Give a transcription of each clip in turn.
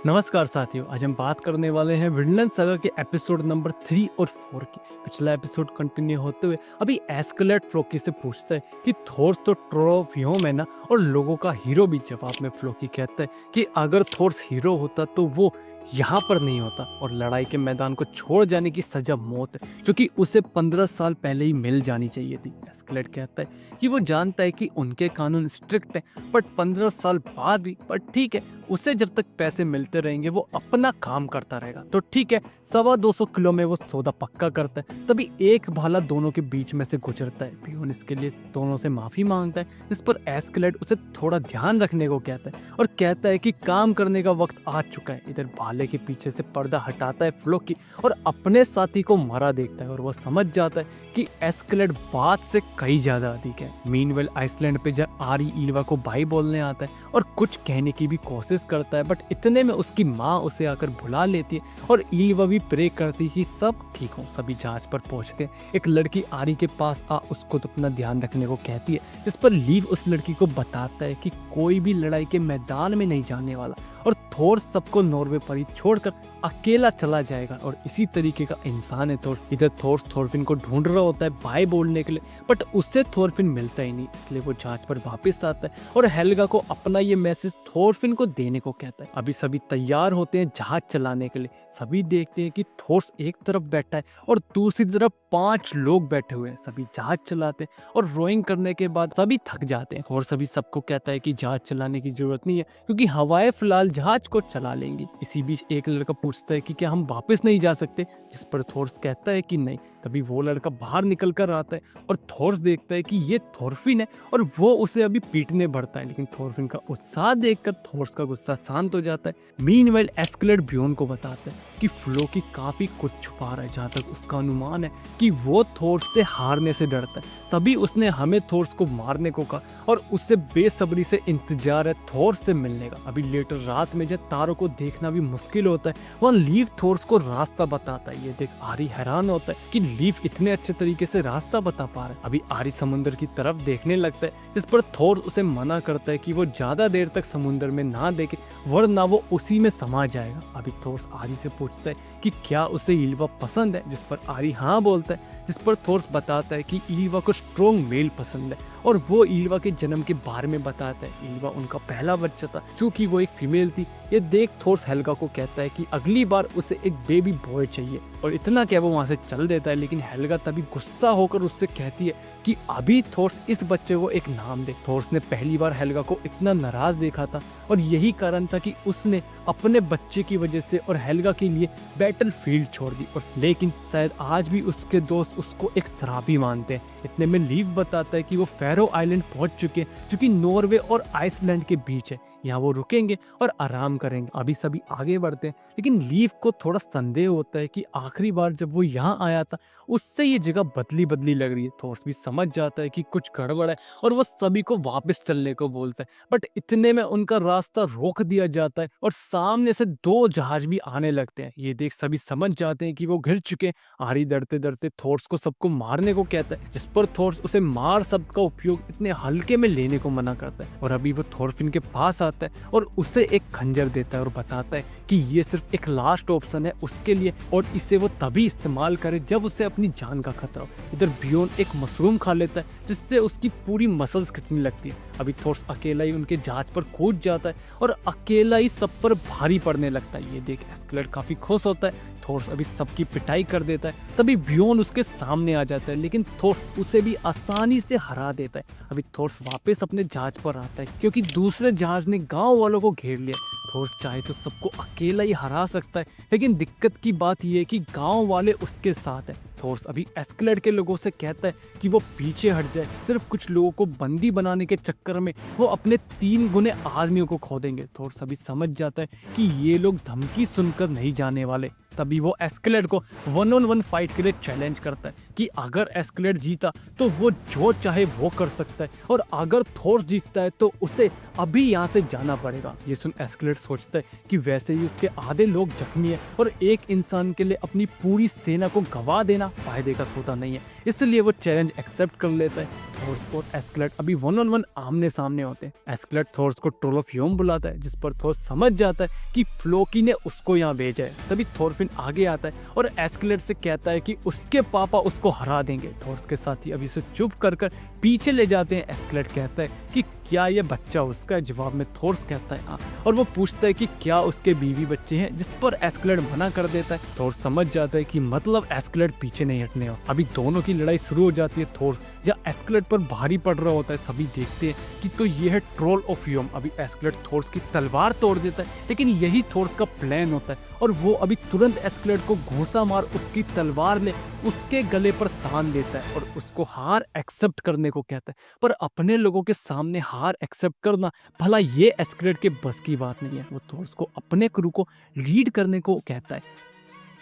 नमस्कार साथियों, आज हम बात करने वाले हैं विनलैंड सागा के एपिसोड नंबर 3 और 4 की। पिछला एपिसोड कंटिन्यू होते हुए अभी एस्केलेट फ्लोकी से पूछता है कि थोर्स तो ट्रोफियोम है ना, और लोगों का हीरो भी जवाब में फ्लोकी कहता है कि अगर थोर्स हीरो होता तो वो यहाँ पर नहीं होता और लड़ाई के मैदान को छोड़ जाने की सजा मौत है, जो कि उसे 15 साल पहले ही मिल जानी चाहिए थी। एस्केलेट कहता है कि वो जानता है कि उनके कानून स्ट्रिक्ट हैं, बट 15 साल बाद भी, पर ठीक है, उसे जब तक पैसे मिलते रहेंगे वो अपना काम करता रहेगा। तो ठीक है, 250 किलो में वो सौदा पक्का करता है। तभी एक भाला दोनों के बीच में से गुजरता है। पियोन इसके लिए दोनों से माफी मांगता है, जिस पर एस्केलेट उसे थोड़ा ध्यान रखने को कहता है और कहता है कि काम करने का वक्त आ चुका है। इधर भाले के पीछे से पर्दा हटाता है फ्लोकी और अपने साथी को मरा देखता है और वह समझ जाता है कि एस्केलेट बात से कहीं ज्यादा अधिक है। मीनवेल आइसलैंड पे जब आरी ईल्वा को भाई बोलने आता है और कुछ कहने की भी कोशिश करता है, बट इतने में उसकी माँ उसे आकर बुला लेती है और ईल्वा भी प्रे करती है कि सब ठीक हो। सभी जहाज पर पहुंचते हैं। एक लड़की आरी के पास उसको तो अपना ध्यान रखने को कहती है, जिस पर लीव उस लड़की को बताता है कि कोई भी लड़ाई के मैदान में नहीं जाने वाला और थोर सबको नॉर्वे पर ही छोड़कर अकेला चला जाएगा और इसी तरीके का इंसान है थोर। इधर थोर थोरफिन को ढूंढ रहा होता है बाय बोलने के लिए, बट उससे थोरफिन मिलता ही नहीं, इसलिए वो जहाज पर वापस आता है और हेल्गा को अपना ये मैसेज थोरफिन को देने को कहता है। अभी सभी तैयार होते हैं जहाज चलाने के लिए। सभी देखते हैं कि थोर्स एक तरफ बैठा है और दूसरी तरफ 5 लोग बैठे हुए हैं। सभी जहाज चलाते हैं और रोइंग करने के बाद सभी थक जाते हैं और सभी सबको कहता है कि जहाज चलाने की जरूरत नहीं है क्योंकि हवाएं फिलहाल जहाज को चला लेंगी। इसी बीच एक लड़का पूछता है कि क्या हम वापस नहीं जा सकते, जिस पर थोर्स कहता है कि नहीं। तभी वो लड़का बाहर निकल कर आता है और थोर्स देखता है कि ये थोरफिन है और वो उसे अभी पीटने बढ़ता है, लेकिन थोरफिन का उत्साह देखकर थोर्स का गुस्सा शांत हो जाता है। मीनवाइल एस्केलेट बियोन को बताता है कि फ्लोकी काफी कुछ छुपा रहा है, जहाँ तक उसका अनुमान है कि वो थोर्स से हारने से डरता है। तभी उसने हमें थोर्स को मारने को कहा और उससे बेसब्री से इंतजार है थोर्स से मिलने का। अभी लेटर रात में जब तारों को देखना भी मुश्किल होता है, वह लीव थोर्स को रास्ता बताता है। ये देख आरी हैरान होता है कि लीव इतने अच्छे तरीके से रास्ता बता पा रहा है। अभी आरी समुद्र की तरफ देखने लगता है, जिस पर थोर उसे मना करता है कि वो ज्यादा देर तक समुद्र में ना देखे वरना वो उसी में समा जाएगा। अभी थोर्स आरी से पूछता है कि क्या उसे ईल्वा पसंद है, जिस पर आरी हाँ बोलता है, जिस पर थोर्स बताता है कि ईल्वा को स्ट्रॉन्ग मेल पसंद है और वो ईल्वा के जन्म के बारे में बताता है। ईल्वा उनका पहला बच्चा था, चूंकि वो एक फीमेल थी। ये देख थोर्स हेल्गा को कहता है कि अगली बार उसे एक बेबी बॉय चाहिए और इतना क्या वो वहां से चल देता है, लेकिन हेल्गा तभी गुस्सा होकर उससे कहती है कि अभी थोर्स इस बच्चे को एक नाम दे। थोर्स ने पहली बार हेल्गा को इतना नाराज देखा था और यही कारण था कि उसने अपने बच्चे की वजह से और हेल्गा के लिए बैटल फील्ड छोड़ दी, और लेकिन शायद आज भी उसके दोस्त उसको एक शराबी मानते हैं। इतने में लीव बताता है कि वो फैरो आइलैंड पहुंच चुके हैं, जो कि नॉर्वे और आइसलैंड के बीच है। यहाँ वो रुकेंगे और आराम करेंगे। अभी सभी आगे बढ़ते हैं, लेकिन लीव को थोड़ा संदेह होता है कि आखिरी बार जब वो यहाँ आया था उससे ये जगह बदली बदली लग रही है। थोर्स भी समझ जाता है कि कुछ गड़बड़ है और वो सभी को वापस चलने को बोलता है, बट इतने में उनका रास्ता रोक दिया जाता है और सामने से 2 जहाज भी आने लगते हैं। ये देख सभी समझ जाते हैं कि वो घिर चुके हैं। आरी डरते डरते थोर्स को सबको मारने को कहता है, जिस पर थोर्स उसे मार शब्द का उपयोग इतने हल्के में लेने को मना करता है। और अभी वो थोरफिन के पास आता है और उसे एक खंजर देता है और बताता है कि ये सिर्फ एक लास्ट ऑप्शन है उसके लिए और इसे वो तभी इस्तेमाल करे जब उसे अपनी जान का खतरा हो। इधर बियोन एक मशरूम खा लेता है, जिससे उसकी पूरी मसल्स खिंचने लगती है। अभी थोर्स अकेला ही उनके जहाज पर कूद जाता है और अकेला ही सब पर भारी पड़ने लगता है। ये देख एस्केलेट काफी खुश होता है। थोर्स अभी सबकी पिटाई कर देता है। तभी बियोन उसके सामने आ जाता है, लेकिन थोर्स उसे भी आसानी से हरा देता है। अभी थोर्स वापस अपने जहाज पर आता है क्योंकि दूसरे जहाज ने गांव वालों को घेर लिया। थोर्स चाहे तो सबको अकेला ही हरा सकता है, लेकिन दिक्कत की बात यह है कि गांव वाले उसके साथ हैं। थोर्स अभी एस्केलेट के लोगों से कहता है कि वो पीछे हट जाए। सिर्फ कुछ लोगों को बंदी बनाने के चक्कर में वो अपने 3 गुने आर्मियों को खो देंगे। थोर्स अभी समझ जाता है कि ये लोग धमकी सुनकर नहीं जाने वाले। तभी वो एस्केलेट को 1-on-1 फाइट के लिए चैलेंज करता है कि अगर एस्केलेट जीता तो वो जो चाहे वो कर सकता है और अगर थोर्स जीतता है तो उसे अभी यहाँ से जाना पड़ेगा। ये सुन एस्केलेट सोचता है कि वैसे ही उसके आधे लोग जख्मी है और एक इंसान के लिए अपनी पूरी सेना को गवा देना फायदे का सौदा नहीं है, इसलिए वो चैलेंज एक्सेप्ट कर लेता है। थोर्स और एस्केलेट अभी 1-on-1 आमने सामने होते हैं। एस्केलेट थोर्स को ट्रोलोफियोम बुलाता है, जिस पर थोर्स समझ जाता है कि फ्लोकी ने उसको यहाँ भेजा है। तभी थोरफिन आगे आता है और एस्केलेट से कहता है कि उसके पापा उसको हरा देंगे। थोर्स के साथी अभी से चुप कर पीछे ले जाते हैं। एस्केलेट कहता है कि क्या ये बच्चा उसका है? जवाब में थोर्स कहता है हाँ, और वो पूछता है कि क्या उसके बीवी बच्चे हैं, जिस पर एस्केलेट मना कर देता है। थोर्स समझ जाता है कि मतलब एस्केलेट पीछे नहीं हटने वाला। अभी दोनों की लड़ाई शुरू हो जाती है। थोर्स जहाँ एस्केलेट पर भारी पड़ रहा होता है, सभी देखते हैं कि तो ये है ट्रोल ऑफ ह्यूम। अभी एस्केलेट थोर्स की तलवार तोड़ देता है, लेकिन यही थोर्स का प्लान होता है और वो अभी तुरंत एस्केलेट को घूंसा मार उसकी तलवार ले उसके गले पर तान देता है और उसको हार एक्सेप्ट करने को कहता है। पर अपने लोगों के सामने हार एक्सेप्ट करना भला ये एस्केलेट के बस की बात नहीं है। वो थोर्स को अपने क्रू को लीड करने को कहता है।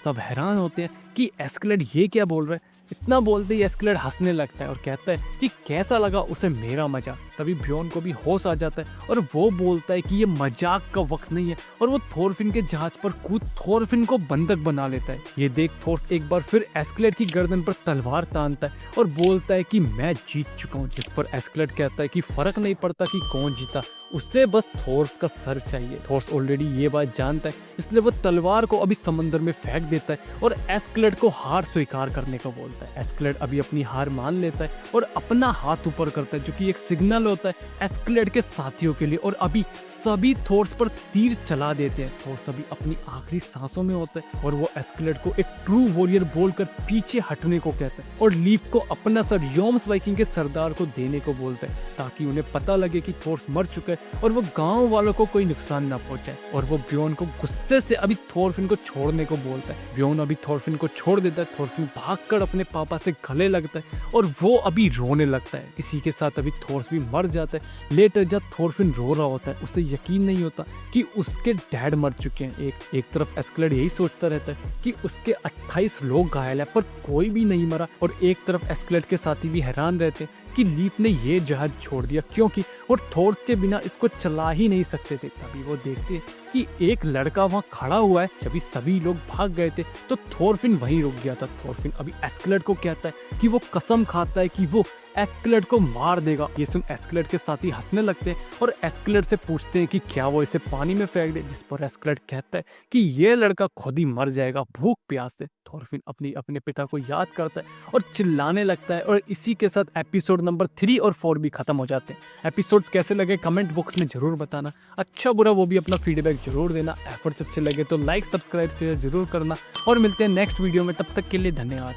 सब हैरान होते हैं कि एस्केलेट ये क्या बोल रहा है। इतना बोलते ही एस्केलेट हंसने लगता है और कहता है कि कैसा लगा उसे मेरा मजाक। तभी ब्योन को भी होश आ जाता है और वो बोलता है कि ये मजाक का वक्त नहीं है और वो थोरफिन के जहाज पर कूद थोरफिन को बंधक बना लेता है। ये देख थोर्स एक बार फिर एस्केलेट की गर्दन पर तलवार तानता है और बोलता है कि मैं जीत चुका हूँ। जिस पर एस्केलेट कहता है कि फर्क नहीं पड़ता कि कौन जीता, उससे बस थोर्स का सर चाहिए। थोर्स ऑलरेडी ये बात जानता है, इसलिए वो तलवार को अभी समंदर में फेंक देता है और एस्केलेट को हार स्वीकार करने को बोलता है। एस्केलेट अभी अपनी हार मान लेता है और अपना हाथ ऊपर करता है, जो कि एक सिग्नल होता है एस्केलेट के साथियों के लिए। और अभी सभी थोर्स पर तीर चला देते हैं। थोर्स अभी अपनी आखिरी सांसों में होता है और वो एस्केलेट को एक ट्रू वॉरियर बोलकर पीछे हटने को कहता है और लीफ को अपना सर योम्स वाइकिंग के सरदार को देने को बोलता है, ताकि उन्हें पता लगे कि थोर्स मर चुका है और वो गांव वालों को कोई नुकसान ना पहुंचाए। और वो ब्योन को गुस्से से अभी थोरफिन को छोड़ने को बोलता है। ब्योन अभी थोरफिन को छोड़ देता है। थोरफिन भागकर अपने पापा से गले लगता है और वो अभी रोने लगता है। इसी के साथ अभी थोर्स भी मर जाता है। लेटर जब थोरफिन रो रहा होता है, उसे यकीन नहीं होता कि उसके डैड मर चुके हैं। एक तरफ एस्केलेट यही सोचता रहता है कि उसके 28 लोग घायल है पर कोई भी नहीं मरा, और एक तरफ एस्केलेट के साथी भी हैरान रहते हैं कि लीफ ने ये जहाज छोड़ दिया क्योंकि वो थोर्स के बिना इसको चला ही नहीं सकते थे। तभी वो देखते हैं कि एक लड़का वहाँ खड़ा हुआ है। जब सभी लोग भाग गए थे तो थोरफिन वहीं रुक गया था। थोरफिन अभी एस्केलेट को कहता है कि वो कसम खाता है कि वो एस्केलेट को मार देगा। ये सुन एस्केलेट के साथी हंसने लगते हैं और एस्केलेट से पूछते हैं कि क्या वो इसे पानी में फेंक दे, जिस पर एस्केलेट कहता है कि ये लड़का खुद ही मर जाएगा भूख प्यास से। थोरफिन अपने पिता को याद करता है और चिल्लाने लगता है और इसी के साथ एपिसोड नंबर 3 और 4 भी खत्म हो जाते हैं। एपिसोड्स कैसे लगे कमेंट बॉक्स में जरूर बताना, अच्छा बुरा वो भी अपना फीडबैक जरूर देना। एफर्ट्स अच्छे लगे तो लाइक सब्सक्राइब शेयर जरूर करना और मिलते हैं नेक्स्ट वीडियो में। तब तक के लिए धन्यवाद।